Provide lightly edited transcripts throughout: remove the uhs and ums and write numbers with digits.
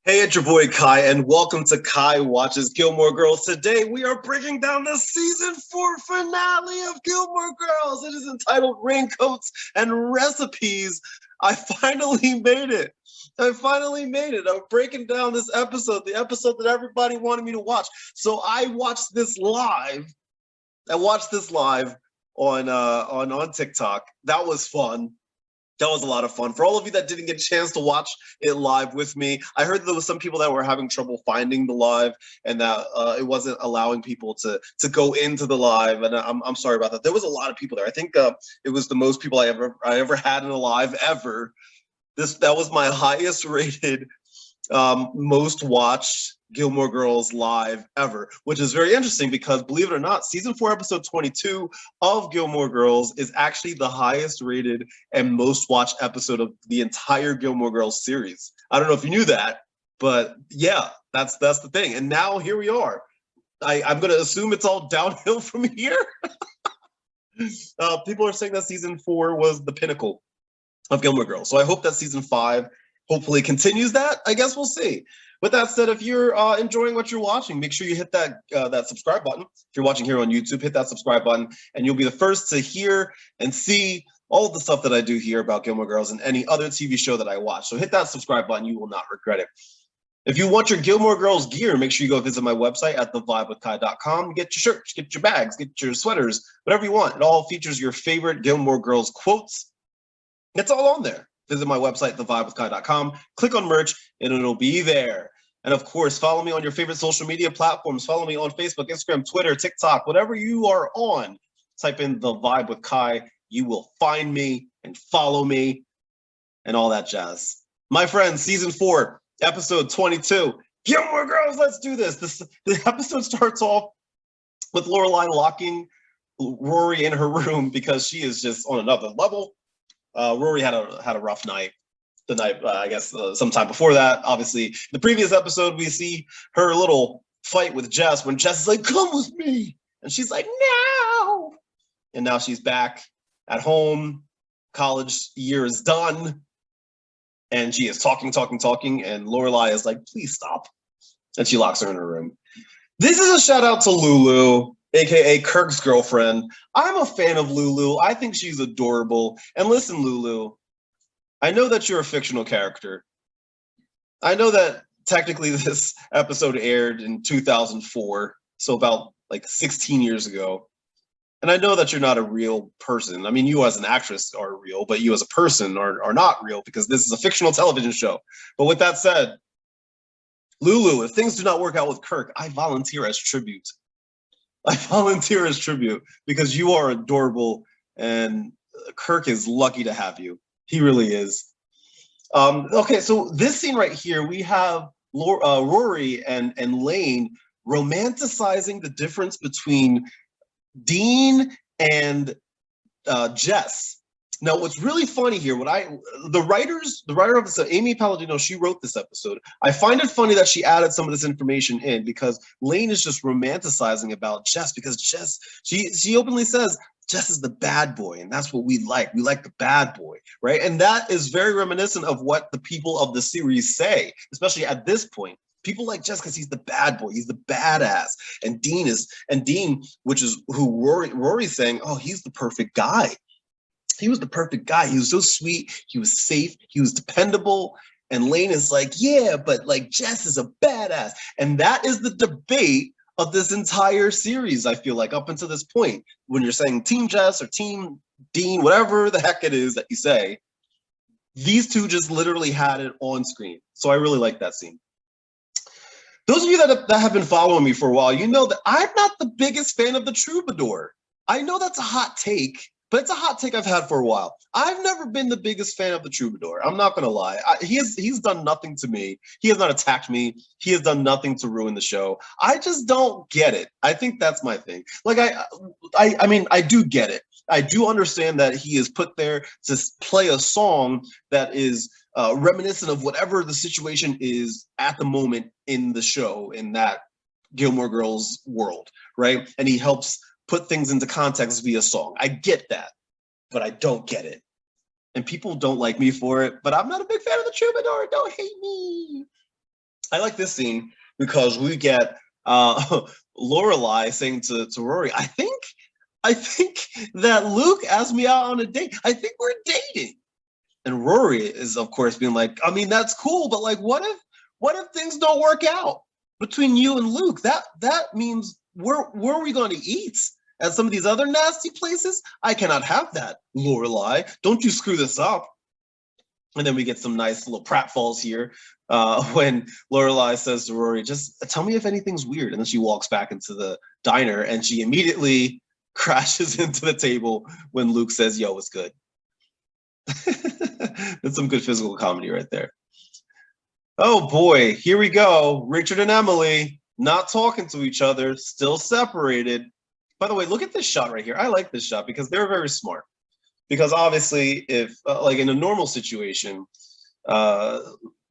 Hey, it's your boy Kai, and welcome to Kai Watches Gilmore Girls. Today, we are breaking down the season 4 finale of Gilmore Girls. It is entitled Raincoats and Recipes. I finally made it. I'm breaking down this episode, the episode that everybody wanted me to watch. So I watched this live. On TikTok. That was fun. That was a lot of fun. For all of you that didn't get a chance to watch it live with me, I heard there was some people that were having trouble finding the live, and that it wasn't allowing people to go into the live. And I'm sorry about that. There was a lot of people there. I think it was the most people I ever had in a live ever. That was my highest rated, most watched Gilmore Girls live ever, which is very interesting because, believe it or not, season 4, episode 22 of Gilmore Girls is actually the highest rated and most watched episode of the entire Gilmore Girls series. I don't know if you knew that, but yeah, that's the thing. And now here we are. I'm going to assume it's all downhill from here. People are saying that season 4 was the pinnacle of Gilmore Girls. So I hope that season 5 hopefully continues that. I guess we'll see. With that said, if you're enjoying what you're watching, make sure you hit that subscribe button. If you're watching here on YouTube, hit that subscribe button, and you'll be the first to hear and see all of the stuff that I do here about Gilmore Girls and any other TV show that I watch. So hit that subscribe button. You will not regret it. If you want your Gilmore Girls gear, make sure you go visit my website at thevibewithkai.com. Get your shirts, get your bags, get your sweaters, whatever you want. It all features your favorite Gilmore Girls quotes. It's all on there. Visit my website, thevibewithkai.com. Click on merch, and it'll be there. And of course, follow me on your favorite social media platforms. Follow me on Facebook, Instagram, Twitter, TikTok, whatever you are on. Type in The Vibe with Kai. You will find me and follow me and all that jazz. My friends, season 4, episode 22. Gilmore Girls, let's do this. The episode starts off with Lorelai locking Rory in her room because she is just on another level. Rory had a rough night. The night, I guess, sometime before that. Obviously, the previous episode, we see her little fight with Jess when Jess is like, "Come with me," and she's like, "No." And now she's back at home. College year is done, and she is talking, and Lorelai is like, "Please stop," and she locks her in her room. This is a shout out to Lulu, aka Kirk's girlfriend. I'm a fan of Lulu. I think she's adorable. And listen, Lulu, I know that you're a fictional character. I know that technically this episode aired in 2004, so about like 16 years ago. And I know that you're not a real person. I mean, you as an actress are real, but you as a person are not real because this is a fictional television show. But with that said, Lulu, if things do not work out with Kirk, I volunteer as tribute. Because you are adorable and Kirk is lucky to have you. He really is. Okay, so this scene right here, we have Rory and Lane romanticizing the difference between Dean and Jess. Now, what's really funny here, the writer of this, Amy Palladino, she wrote this episode. I find it funny that she added some of this information in because Lane is just romanticizing about Jess because Jess, she openly says, Jess is the bad boy, and that's what we like. We like the bad boy, right? And that is very reminiscent of what the people of the series say, especially at this point. People like Jess because he's the bad boy, he's the badass, and Dean, which is who Rory's saying, oh, he's the perfect guy. He was the perfect guy. He was so sweet. He was safe. He was dependable. And Lane is like, yeah, but like Jess is a badass. And that is the debate of this entire series, I feel like, up until this point. When you're saying Team Jess or Team Dean, whatever the heck it is that you say, these two just literally had it on screen. So I really like that scene. Those of you that have been following me for a while, you know that I'm not the biggest fan of the Troubadour. I know that's a hot take, but it's a hot take I've had for a while. I've never been the biggest fan of the Troubadour. I'm not going to lie. He's done nothing to me. He has not attacked me. He has done nothing to ruin the show. I just don't get it. I think that's my thing. Like, I mean, I do get it. I do understand that he is put there to play a song that is reminiscent of whatever the situation is at the moment in the show, in that Gilmore Girls world, right? And he helps put things into context via song. I get that, but I don't get it. And people don't like me for it, but I'm not a big fan of the Troubadour. Don't hate me. I like this scene because we get Lorelai saying to Rory, I think that Luke asked me out on a date. I think we're dating. And Rory is, of course, being like, I mean, that's cool, but like, what if things don't work out between you and Luke? That means where are we going to eat? At some of these other nasty places? I cannot have that, Lorelai. Don't you screw this up. And then we get some nice little pratfalls here when Lorelai says to Rory, just tell me if anything's weird. And then she walks back into the diner and she immediately crashes into the table when Luke says, yo, it's good. That's some good physical comedy right there. Oh boy, here we go. Richard and Emily not talking to each other, still separated. By the way, look at this shot right here. I like this shot because they're very smart. Because obviously, if like in a normal situation,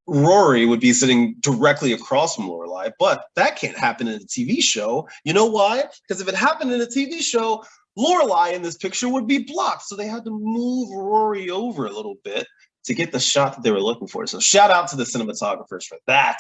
Rory would be sitting directly across from Lorelai, but that can't happen in a TV show. You know why? Because if it happened in a TV show, Lorelai in this picture would be blocked. So they had to move Rory over a little bit to get the shot that they were looking for. So shout out to the cinematographers for that.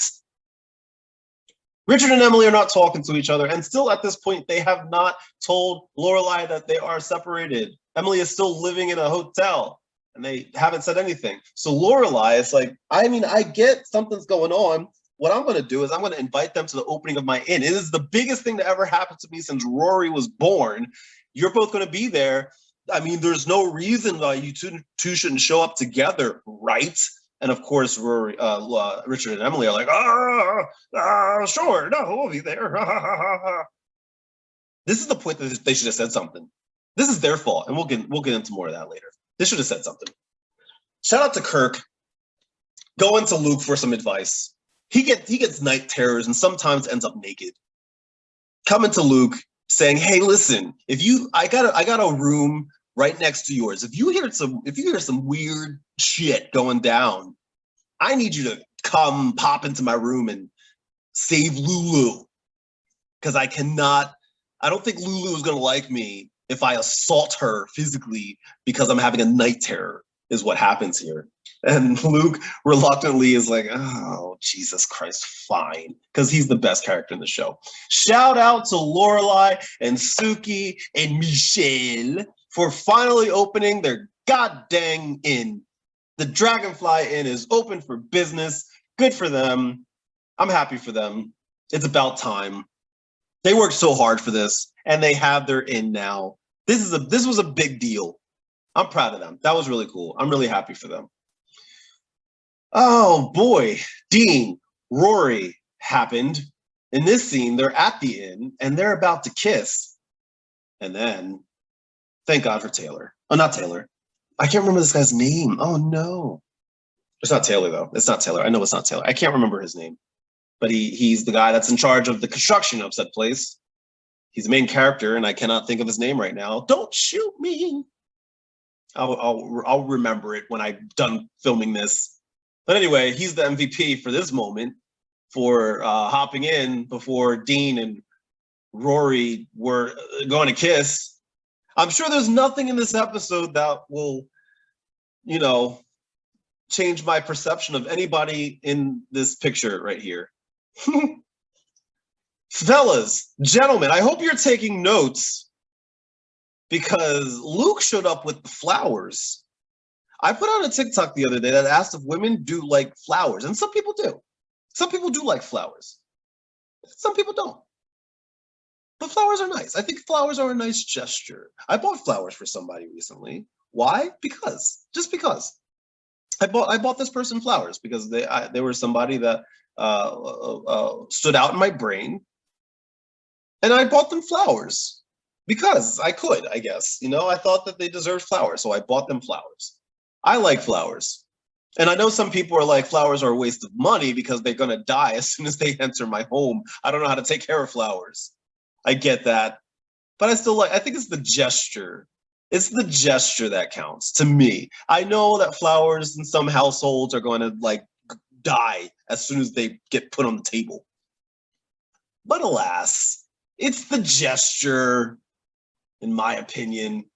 Richard and Emily are not talking to each other, and still at this point, they have not told Lorelai that they are separated. Emily is still living in a hotel, and they haven't said anything. So Lorelai is like, I mean, I get something's going on. What I'm going to do is I'm going to invite them to the opening of my inn. It is the biggest thing that ever happened to me since Rory was born. You're both going to be there. I mean, there's no reason why you two shouldn't show up together, right? And of course, Rory, Richard and Emily are like, sure, no, we'll be there. This is the point that they should have said something. This is their fault, and we'll get into more of that later. They should have said something. Shout out to Kirk, going to Luke for some advice. He gets night terrors and sometimes ends up naked. Coming to Luke, saying, "Hey, listen, I got a room right next to yours. If you hear some weird shit going down, I need you to come pop into my room and save Lulu. Because I don't think Lulu is gonna like me if I assault her physically because I'm having a night terror," is what happens here. And Luke reluctantly is like, oh, Jesus Christ, fine. Because he's the best character in the show. Shout out to Lorelai and Suki and Michelle for finally opening their goddamn inn. The Dragonfly Inn is open for business. Good for them. I'm happy for them. It's about time. They worked so hard for this, and they have their inn now. This was a big deal. I'm proud of them. That was really cool. I'm really happy for them. Oh boy, Dean, Rory happened. In this scene, they're at the inn, and they're about to kiss. And then, thank God for Taylor. Oh, not Taylor. I can't remember this guy's name. Oh, no. It's not Taylor, though. It's not Taylor. I know it's not Taylor. I can't remember his name. But he's the guy that's in charge of the construction of said place. He's the main character, and I cannot think of his name right now. Don't shoot me. I'll remember it when I'm done filming this. But anyway, he's the MVP for this moment for hopping in before Dean and Rory were going to kiss. I'm sure there's nothing in this episode that will, change my perception of anybody in this picture right here. Fellas, gentlemen, I hope you're taking notes because Luke showed up with flowers. I put out a TikTok the other day that asked if women do like flowers, and some people do. Some people do like flowers. Some people don't. But flowers are nice. I think flowers are a nice gesture. I bought flowers for somebody recently. Why? Just because. I bought this person flowers because they were somebody that stood out in my brain, and I bought them flowers because I could, I guess. I thought that they deserved flowers, so I bought them flowers. I like flowers. And I know some people are like, flowers are a waste of money because they're going to die as soon as they enter my home. I don't know how to take care of flowers. I get that. But I think it's the gesture. It's the gesture that counts to me. I know that flowers in some households are going to die as soon as they get put on the table. But alas, it's the gesture, in my opinion.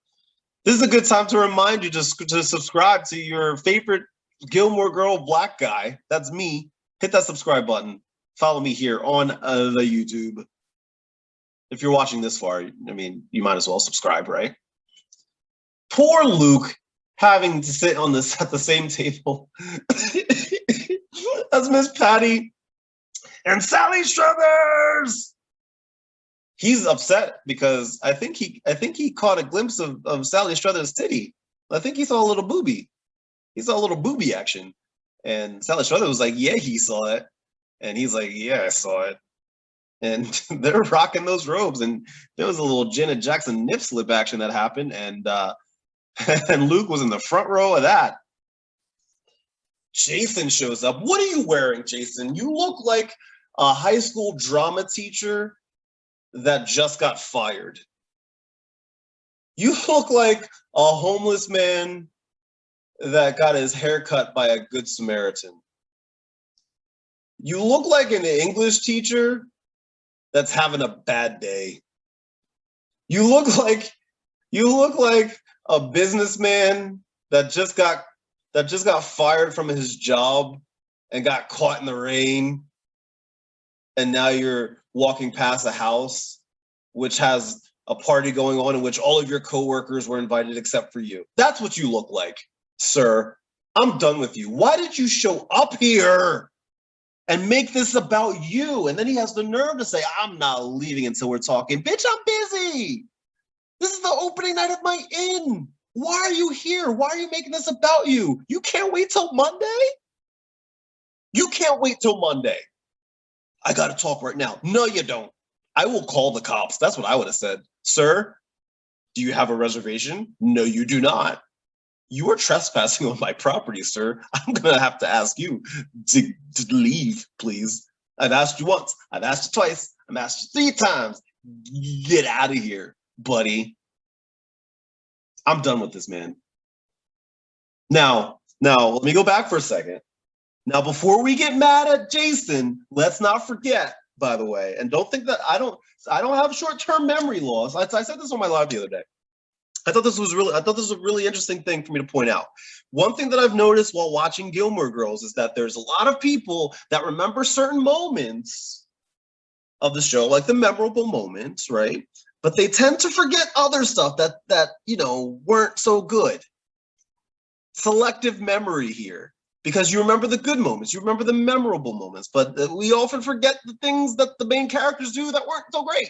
This is a good time to remind you to subscribe to your favorite Gilmore Girl black guy. That's me. Hit that subscribe button. follow me here on the YouTube. If you're watching this far, I mean, you might as well subscribe, right? Poor Luke having to sit on this at the same table as Miss Patty and Sally Struthers. He's upset because I think he caught a glimpse of Sally Struthers' titty. I think he saw a little booby. He saw a little booby action. And Sally Struthers was like, yeah, he saw it. And he's like, yeah, I saw it. And they're rocking those robes. And there was a little Janet Jackson nip slip action that happened. And and Luke was in the front row of that. Jason shows up. What are you wearing, Jason? You look like a high school drama teacher that just got fired. You look like a homeless man that got his hair cut by a good Samaritan. You look like an English teacher that's having a bad day. You look like a businessman that just got fired from his job and got caught in the rain, and now you're walking past a house which has a party going on in which all of your coworkers were invited except for you. That's what you look like, sir. I'm done with you. Why did you show up here and make this about you? And then he has the nerve to say, I'm not leaving until we're talking. Bitch, I'm busy. This is the opening night of my inn. Why are you here? Why are you making this about you? You can't wait till Monday? You can't wait till Monday. I got to talk right now. No, you don't. I will call the cops. That's what I would have said. Sir, do you have a reservation? No, you do not. You are trespassing on my property, sir. I'm going to have to ask you to leave, please. I've asked you once. I've asked you twice. I've asked you 3 times. Get out of here, buddy. I'm done with this, man. Now, let me go back for a second. Now, before we get mad at Jason, let's not forget, by the way, and don't think that I don't have short-term memory loss. I said this on my live the other day. I thought this was a really interesting thing for me to point out. One thing that I've noticed while watching Gilmore Girls is that there's a lot of people that remember certain moments of the show, like the memorable moments, right? But they tend to forget other stuff that weren't so good. Selective memory here. Because you remember the good moments, you remember the memorable moments, but we often forget the things that the main characters do that weren't so great.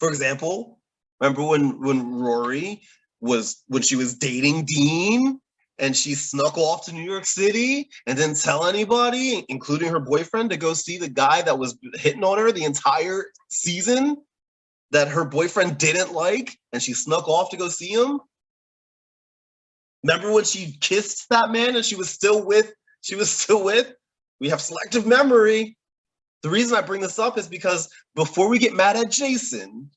For example, remember when Rory when she was dating Dean and she snuck off to New York City and didn't tell anybody, including her boyfriend, to go see the guy that was hitting on her the entire season that her boyfriend didn't like, and she snuck off to go see him? Remember when she kissed that man and she was still with? We have selective memory. The reason I bring this up is because before we get mad at Jason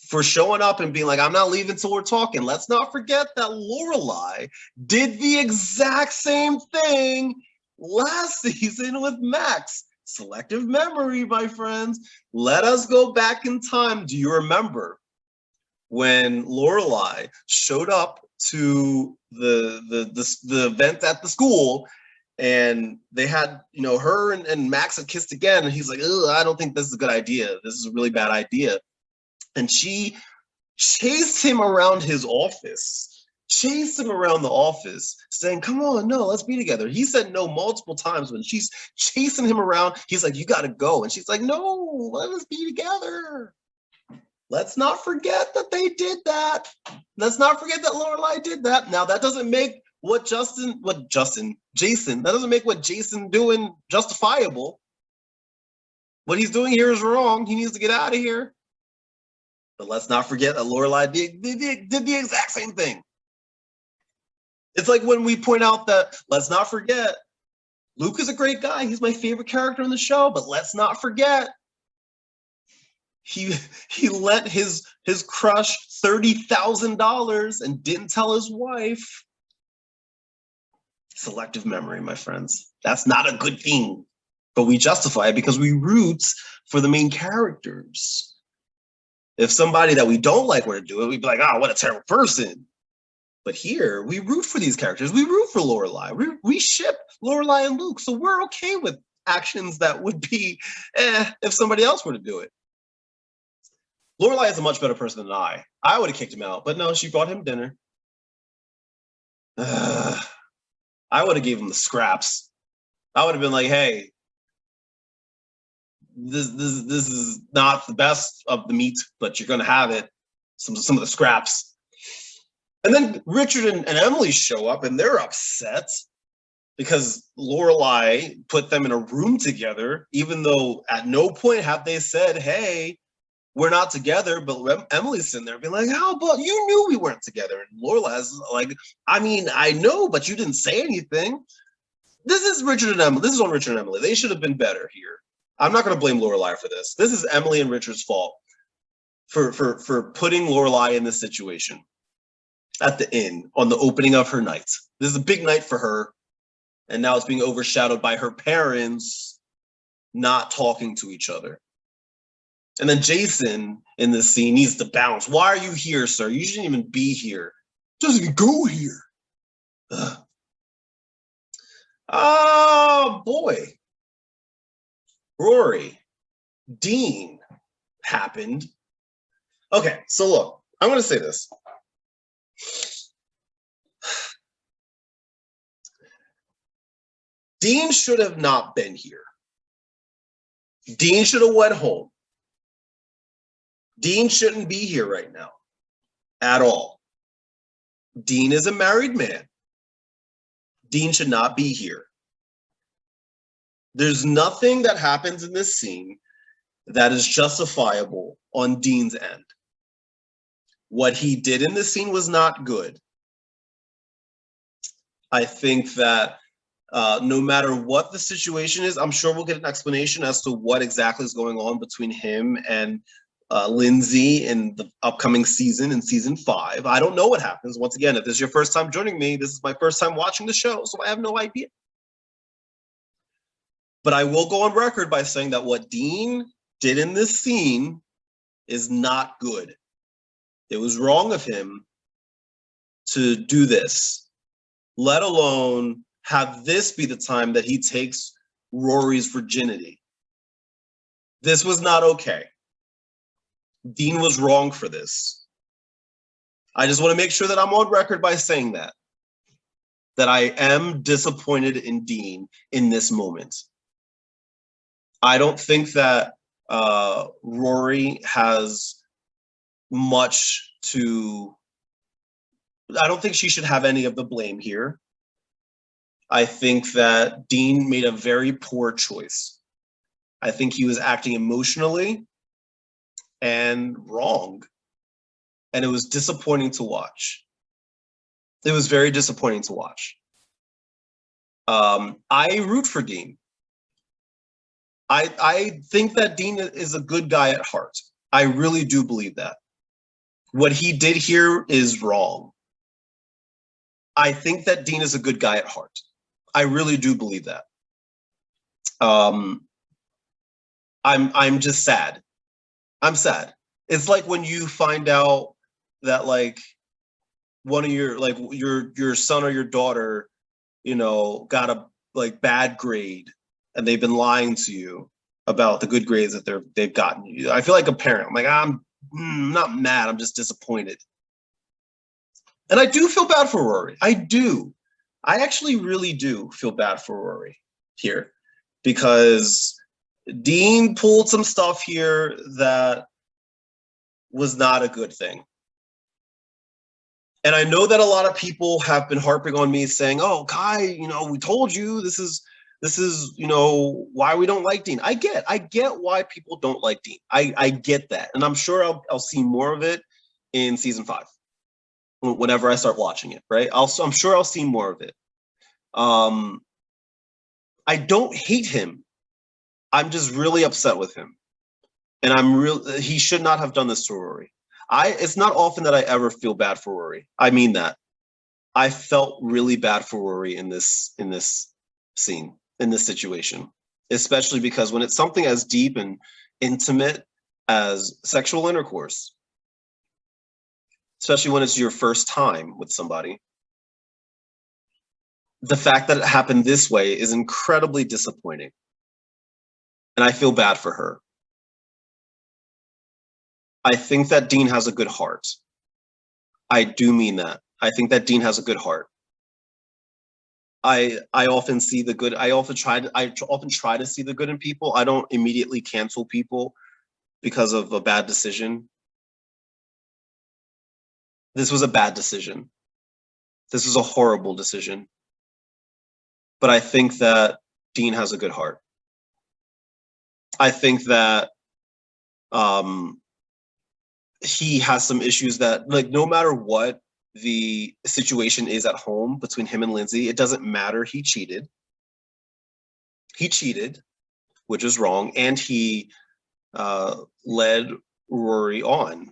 for showing up and being like, I'm not leaving till we're talking, let's not forget that Lorelai did the exact same thing last season with Max. Selective memory, my friends. Let us go back in time. Do you remember when Lorelai showed up to the event at the school, and they had, her and Max had kissed again, and he's like, I don't think this is a good idea. This is a really bad idea. And she chased him around his office, chased him around the office, saying, come on, no, let's be together. He said no multiple times. When she's chasing him around, he's like, you got to go. And she's like, no, let us be together. Let's not forget that they did that. Let's not forget that Lorelai did that. Now, that doesn't make Jason, that doesn't make what Jason doing justifiable. What he's doing here is wrong. He needs to get out of here. But let's not forget that Lorelai did the exact same thing. It's like when we point out that, let's not forget, Luke is a great guy. He's my favorite character in the show, but let's not forget, he lent his crush $30,000 and didn't tell his wife. Selective memory, my friends. That's not a good thing. But we justify it because we root for the main characters. If somebody that we don't like were to do it, we'd be like, oh, what a terrible person. But here, we root for these characters. We root for Lorelai. We ship Lorelai and Luke, so we're okay with actions that would be if somebody else were to do it. Lorelai is a much better person than I. I would have kicked him out, but no, she brought him dinner. I would have gave him the scraps. I would have been like, hey, this is not the best of the meat, but you're gonna have it. Some of the scraps. And then Richard and Emily show up and they're upset because Lorelai put them in a room together, even though at no point have they said, hey, we're not together. But Emily's sitting there being like, how about you knew we weren't together? And Lorelai's like, I mean, I know, but you didn't say anything. This is Richard and Emily. This is on Richard and Emily. They should have been better here. I'm not going to blame Lorelai for this. This is Emily and Richard's fault for putting Lorelai in this situation at the inn on the opening of her night. This is a big night for her, and now it's being overshadowed by her parents not talking to each other. And then Jason in this scene needs to bounce. Why are you here, sir? You shouldn't even be here. Doesn't even go here. Ugh. Oh, boy. Rory, Dean happened. Okay, so look, I'm going to say this. Dean should have not been here. Dean should have went home. Dean shouldn't be here right now at all. Dean is a married man. Dean should not be here. There's nothing that happens in this scene that is justifiable on Dean's end. What he did in this scene was not good. I think that no matter what the situation is, I'm sure we'll get an explanation as to what exactly is going on between him and Lindsay in the upcoming season, in season 5. I don't know what happens. Once again, if this is your first time joining me, this is my first time watching the show, so I have no idea. But I will go on record by saying that what Dean did in this scene is not good. It was wrong of him to do this, let alone have this be the time that he takes Rory's virginity. This was not okay. Dean was wrong for this. I just want to make sure that I'm on record by saying that I am disappointed in Dean in this moment. I don't think that Rory has much to... I don't think she should have any of the blame here. I think that Dean made a very poor choice. I think he was acting emotionally and wrong. And it was disappointing to watch. It was very disappointing to watch. I root for Dean. I think that Dean is a good guy at heart. I really do believe that. What he did here is wrong. I think that Dean is a good guy at heart. I really do believe that. I'm just sad. I'm sad. It's like when you find out that like one of your son or your daughter, you know, got a like bad grade and they've been lying to you about the good grades that they've gotten you. I feel like a parent. I'm like, I'm not mad, I'm just disappointed. And I do feel bad for Rory. I do. I actually really do feel bad for Rory here because Dean pulled some stuff here that was not a good thing. And I know that a lot of people have been harping on me saying, oh, Kai, you know, we told you this is, you know, why we don't like Dean. I get why people don't like Dean. I get that. And I'm sure I'll see more of it in season 5. Whenever I start watching it, right? I'm sure I'll see more of it. I don't hate him. I'm just really upset with him. And he should not have done this to Rory. It's not often that I ever feel bad for Rory. I mean that. I felt really bad for Rory in this scene, in this situation, especially because when it's something as deep and intimate as sexual intercourse, especially when it's your first time with somebody, the fact that it happened this way is incredibly disappointing. And I feel bad for her. I think that Dean has a good heart. I do mean that. I think that Dean has a good heart. I often see the good. I often try to see the good in people. I don't immediately cancel people because of a bad decision. This was a bad decision. This was a horrible decision. But I think that Dean has a good heart. I think that he has some issues that, like, no matter what the situation is at home between him and Lindsay, it doesn't matter. He cheated. He cheated, which is wrong, and he led Rory on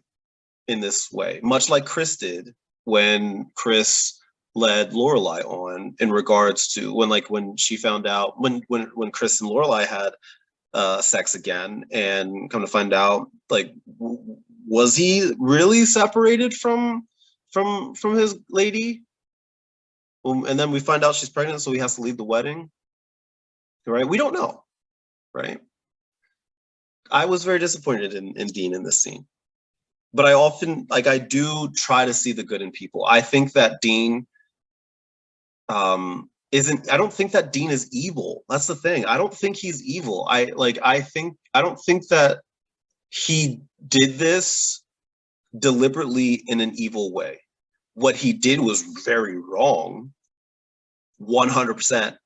in this way, much like Chris did when Chris led Lorelai on in regards to when she found out when Chris and Lorelai had sex again, and come to find out, like, was he really separated from his lady? And then we find out she's pregnant, so he has to leave the wedding. Right? We don't know. Right? I was very disappointed in Dean in this scene. But I do try to see the good in people. I think that Dean I don't think that Dean is evil. That's the thing. I don't think he's evil. I don't think that he did this deliberately in an evil way. What he did was very wrong, 100%.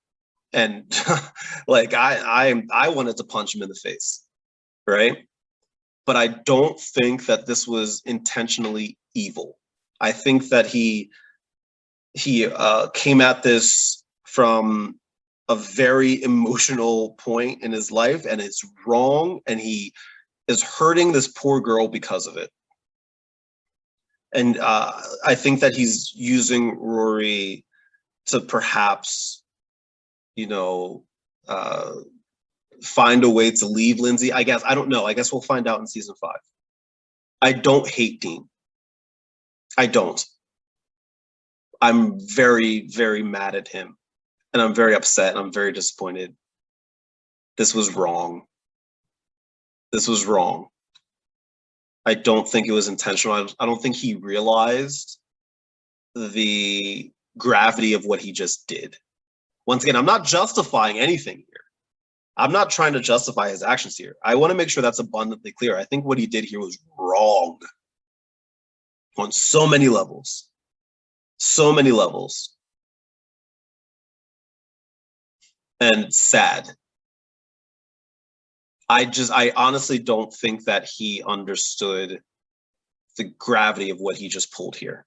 And like I wanted to punch him in the face, right? But I don't think that this was intentionally evil. I think that he came at this from a very emotional point in his life, and it's wrong, and he is hurting this poor girl because of it. And I think that he's using Rory to perhaps, find a way to leave Lindsay. I guess. I don't know. I guess we'll find out in season 5. I don't hate Dean. I don't. I'm very, very mad at him. And I'm very upset. I'm very disappointed. This was wrong. This was wrong. I don't think it was intentional. I don't think he realized the gravity of what he just did. Once again, I'm not justifying anything here. I'm not trying to justify his actions here. I want to make sure that's abundantly clear. I think what he did here was wrong on so many levels. So many levels. And sad. I honestly don't think that he understood the gravity of what he just pulled here,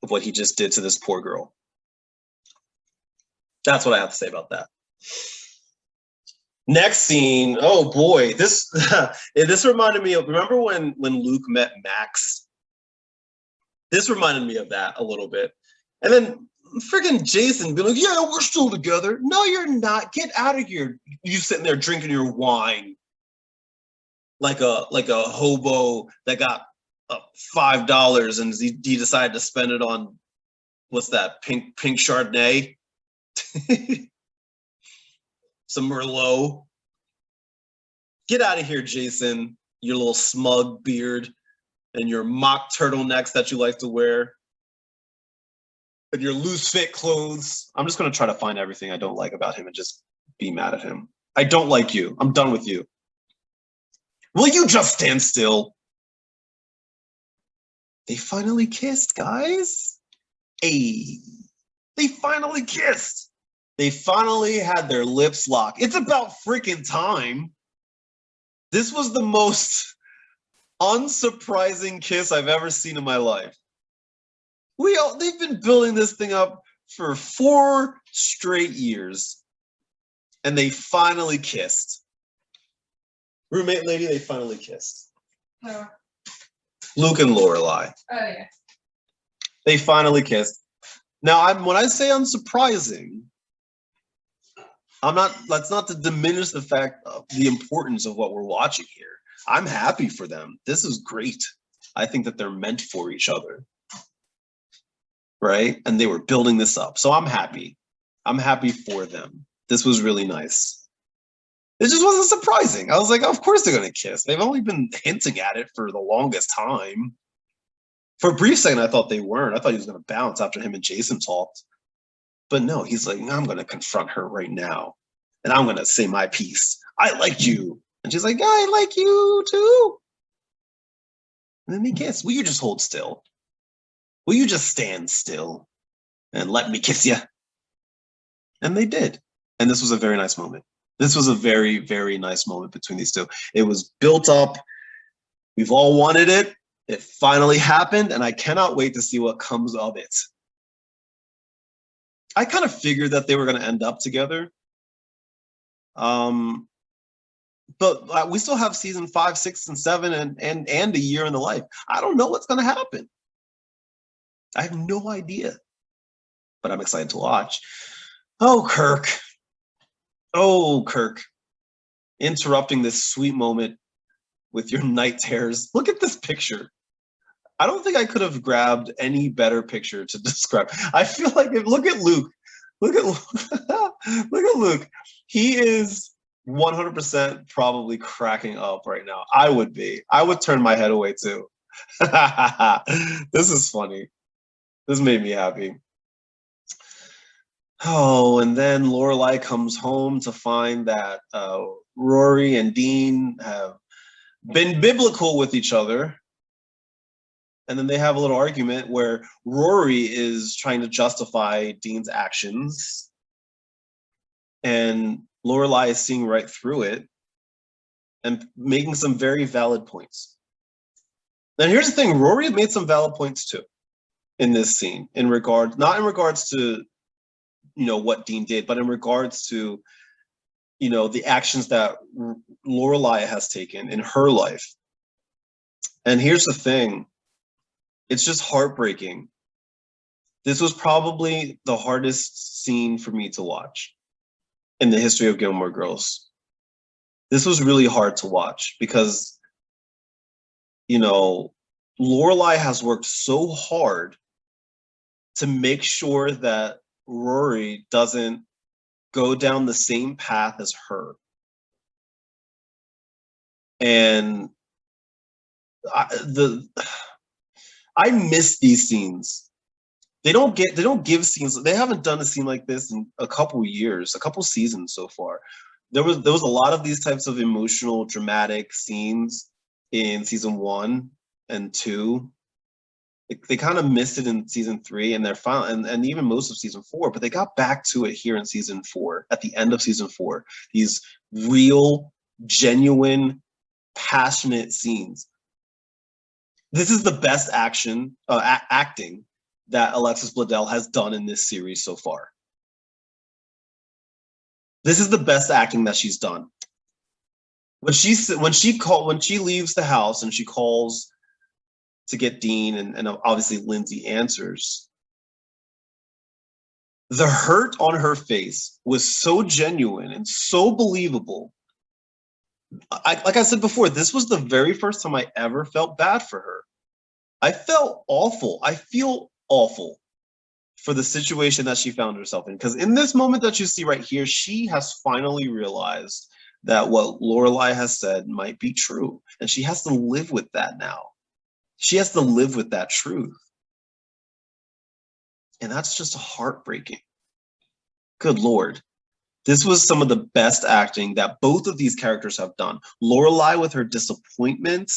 of what he just did to this poor girl. That's what I have to say about that. Next scene, oh boy, this reminded me of, remember when Luke met Max? This reminded me of that a little bit. And then freaking Jason be like, yeah, we're still together. No, you're not. Get out of here. You sitting there drinking your wine like a hobo that got $5 and he decided to spend it on, what's that, pink Chardonnay? Some Merlot. Get out of here, Jason. Your little smug beard and your mock turtlenecks that you like to wear and your loose fit clothes. I'm just going to try to find everything I don't like about him and just be mad at him. I don't like you. I'm done with you. Will you just stand still? They finally kissed, guys. Hey, they finally kissed. They finally had their lips locked. It's about freaking time. This was the most unsurprising kiss I've ever seen in my life. They've been building this thing up for 4 straight years, and they finally kissed. Roommate lady, they finally kissed. Oh. Luke and Lorelai. Oh yeah. They finally kissed. Now, when I say unsurprising, that's not to diminish the fact of the importance of what we're watching here. I'm happy for them. This is great. I think that they're meant for each other. Right? And they were building this up. So I'm happy. I'm happy for them. This was really nice. It just wasn't surprising. I was like, of course they're going to kiss. They've only been hinting at it for the longest time. For a brief second, I thought they weren't. I thought he was going to bounce after him and Jason talked. But no, he's like, I'm going to confront her right now. And I'm going to say my piece. I liked you. And she's like, I like you too. And then they kiss. Will you just hold still? Will you just stand still and let me kiss you? And they did. And this was a very nice moment. This was a very, very nice moment between these two. It was built up. We've all wanted it. It finally happened, and I cannot wait to see what comes of it. I kind of figured that they were going to end up together. But we still have season 5, 6, and 7 and a year in the life. I don't know what's going to happen. I have no idea. But I'm excited to watch. Oh, Kirk. Oh, Kirk. Interrupting this sweet moment with your night terrors. Look at this picture. I don't think I could have grabbed any better picture to describe. I feel like look at Luke. Look at look at Luke. He is 100% probably cracking up right now. I would be. I would turn my head away too. This is funny. This made me happy. Oh, and then Lorelai comes home to find that Rory and Dean have been biblical with each other. And then they have a little argument where Rory is trying to justify Dean's actions. And Lorelai is seeing right through it and making some very valid points. Now, here's the thing. Rory made some valid points too in this scene, not in regards to, what Dean did, but in regards to, the actions that Lorelai has taken in her life. And here's the thing. It's just heartbreaking. This was probably the hardest scene for me to watch in the history of Gilmore Girls. This was really hard to watch because, Lorelai has worked so hard to make sure that Rory doesn't go down the same path as her. And I miss these scenes. They don't give scenes. They haven't done a scene like this in a couple years, a couple seasons so far. There was a lot of these types of emotional, dramatic scenes in season 1 and 2. They kind of missed it in season 3 and and even most of season 4, but they got back to it here in season 4, at the end of season 4. These real, genuine, passionate scenes. This is the best acting that Alexis Bledel has done in this series so far. This is the best acting that she's done. When she leaves the house and she calls to get Dean and obviously Lindsay answers, the hurt on her face was so genuine and so believable. Like I said before, this was the very first time I ever felt bad for her. I felt awful. I feel awful for the situation that she found herself in. Because in this moment that you see right here, she has finally realized that what Lorelai has said might be true. And she has to live with that now. She has to live with that truth. And that's just heartbreaking. Good Lord. This was some of the best acting that both of these characters have done. Lorelai with her disappointment,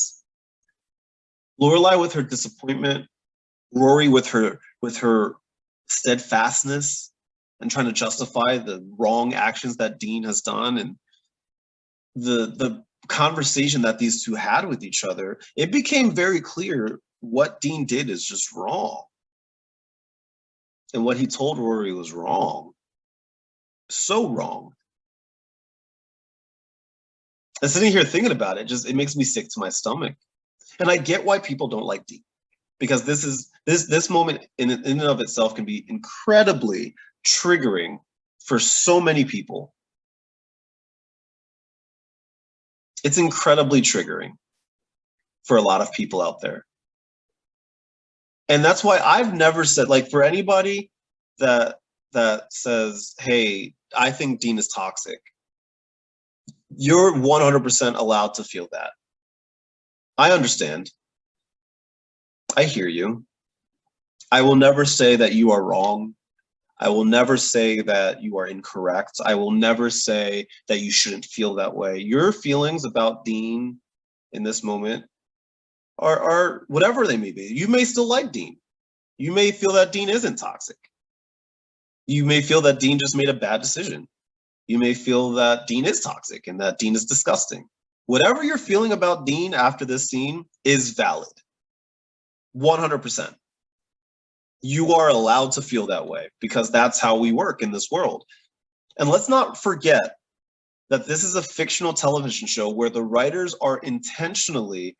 Rory with her steadfastness and trying to justify the wrong actions that Dean has done, and the conversation that these two had with each other. It became very clear what Dean did is just wrong. And what he told Rory was wrong. So wrong. And sitting here thinking about it, it makes me sick to my stomach. And I get why people don't like Dean, because this moment in and of itself can be incredibly triggering for so many people. It's incredibly triggering for a lot of people out there. And that's why I've never said, like, for anybody that that says, hey, I think Dean is toxic, you're 100% allowed to feel that. I understand. I hear you. I will never say that you are wrong. I will never say that you are incorrect. I will never say that you shouldn't feel that way. Your feelings about Dean in this moment are whatever they may be. You may still like Dean. You may feel that Dean isn't toxic. You may feel that Dean just made a bad decision. You may feel that Dean is toxic and that Dean is disgusting. Whatever you're feeling about Dean after this scene is valid. 100%. You are allowed to feel that way because that's how we work in this world. And let's not forget that this is a fictional television show where the writers are intentionally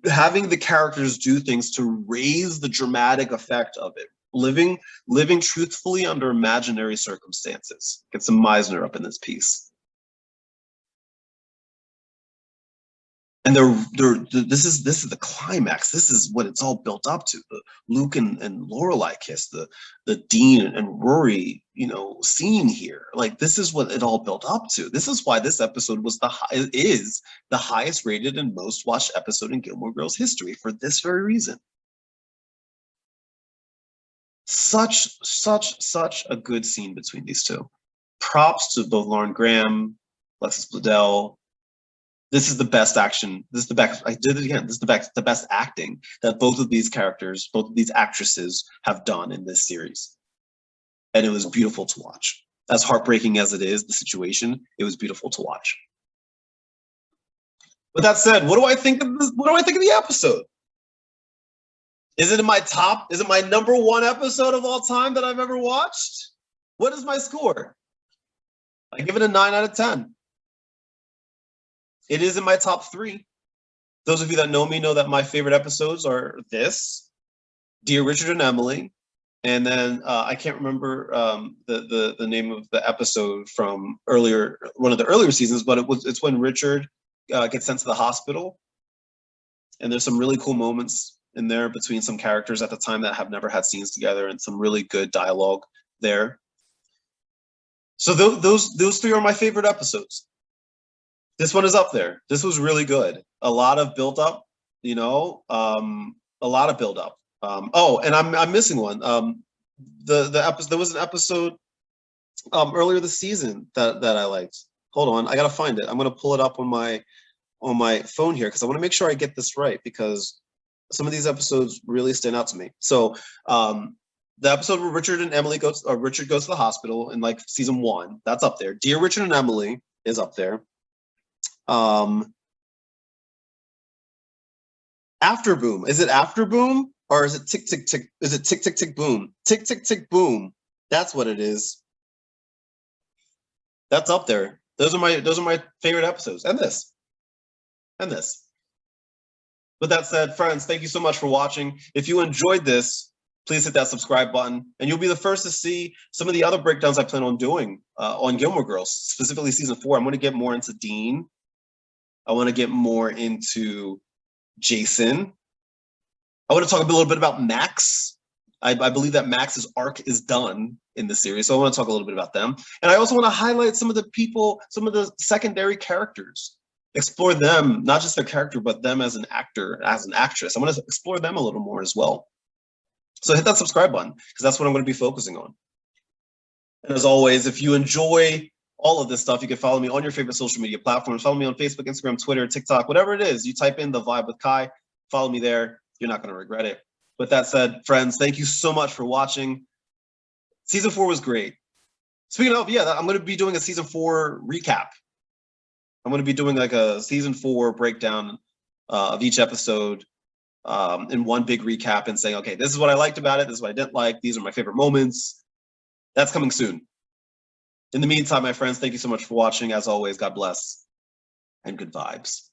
having the characters do things to raise the dramatic effect of it. Living truthfully under imaginary circumstances. Get some Meisner up in this piece. And this is the climax. This is what it's all built up to. The Luke and Lorelai kiss, the Dean and Rory, scene here. Like, this is what it all built up to. This is why this episode is the highest rated and most watched episode in Gilmore Girls history, for this very reason. Such a good scene between these two. Props to both Lauren Graham, Alexis Bledel. This is the best action. This is the best. I did it again. This is the best acting that both of these characters, both of these actresses have done in this series. And it was beautiful to watch. As heartbreaking as it is, the situation, it was beautiful to watch. With that said, what do I think of this? What do I think of the episode? Is it in my top? Is it my number one episode of all time that I've ever watched? What is my score? I give it a 9 out of 10. It is in my top 3. Those of you that know me know that my favorite episodes are this, Dear Richard and Emily, and then I can't remember the name of the episode from one of the earlier seasons, but it's when Richard gets sent to the hospital, and there's some really cool moments in there between some characters at the time that have never had scenes together, and some really good dialogue there. So those 3 are my favorite episodes. This one is up there. This was really good. A lot of build up, a lot of build up. Oh, and I'm missing one. There was an episode earlier this season that I liked. Hold on, I gotta find it. I'm gonna pull it up on my phone here because I want to make sure I get this right, because some of these episodes really stand out to me. So the episode where Richard goes to the hospital in like season 1, that's up there. Dear Richard and Emily is up there. After Boom. Is it After Boom or is it Tick Tick Tick? Is it Tick Tick Tick Boom? Tick Tick Tick Boom. That's what it is. That's up there. Those are my favorite episodes. And this. With that said, friends, thank you so much for watching. If you enjoyed this, please hit that subscribe button, and you'll be the first to see some of the other breakdowns I plan on doing on Gilmore Girls, specifically season 4. I'm going to get more into Dean. I want to get more into Jason. I want to talk a little bit about Max. I believe that Max's arc is done in the series, so I want to talk a little bit about them. And I also want to highlight some of the people, some of the secondary characters. Explore them, not just their character, but them as an actor, as an actress. I want to explore them a little more as well. So hit that subscribe button, because that's what I'm going to be focusing on. And as always, if you enjoy all of this stuff, you can follow me on your favorite social media platforms. Follow me on Facebook, Instagram, Twitter, TikTok, whatever it is. You type in The Vibe with Kai, follow me there. You're not going to regret it. With that said, friends, thank you so much for watching. Season 4 was great. Speaking of, I'm going to be doing a season 4 recap. I'm going to be doing like a season 4 breakdown of each episode in one big recap and saying, okay, this is what I liked about it. This is what I didn't like. These are my favorite moments. That's coming soon. In the meantime, my friends, thank you so much for watching. As always, God bless and good vibes.